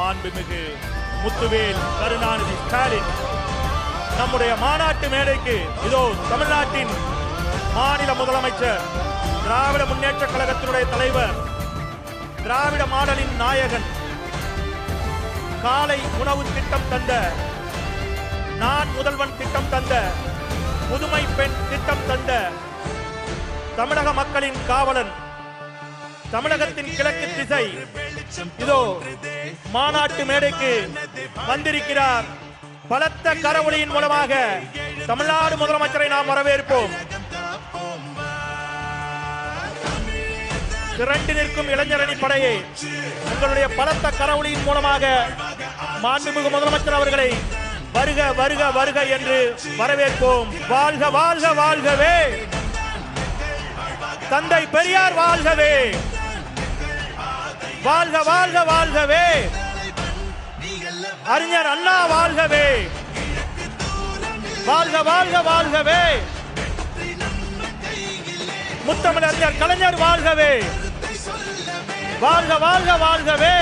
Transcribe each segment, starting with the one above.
மாண்புமிகு முத்துவேல் கருணாநிதி ஸ்டாலின் நம்முடைய மாநாட்டு மேடைக்கு இதோ தமிழ்நாட்டின் மாநில முதலமைச்சர், திராவிட முன்னேற்ற கழகத்தினுடைய தலைவர், திராவிட மாடலின் நாயகன், காலை உணவு திட்டம் தந்த, நான் முதல்வன் திட்டம் தந்த, புதுமை பெண் திட்டம் தந்த, தமிழக மக்களின் காவலன், தமிழகத்தின் கிழக்கு திசை இதோ மாநாட்டு மேடைக்கு வந்திருக்கிறார். பலத்த கரவொலியின் மூலமாக தமிழ்நாடு முதலமைச்சரை நாம் வரவேற்போம். திரண்டு நிற்கும் இளைஞரணி படையை உங்களுடைய பலத்த கரவொலியின் மூலமாக மாண்புமிகு முதலமைச்சர் அவர்களை வருக வருக வருக என்று வரவேற்போம். வாழ்க வாழ்க வாழ்கவே, தந்தை பெரியார் வாழ்கவே, வாழ்க வாழ்க வாழ்கவே, அறிஞர் அண்ணா வாழ்கவே, வாழ்க வாழ்க வாழ்கவே, முத்தமிழறிஞர் கலைஞர் வாழ்கவே, வாழ்க வாழ்க வாழ்கவே,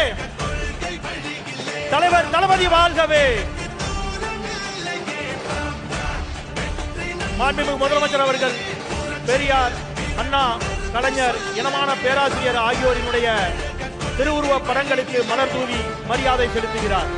தலைவர் தளபதி வாழ்கவே. மாண்புமிகு முதலமைச்சர் அவர்கள் பெரியார், அண்ணா, கலைஞர், இனமான பேராசிரியர் ஆகியோரினுடைய திருவுருவ படங்களுக்கு மலர் தூவி மரியாதை செலுத்துகிறார்.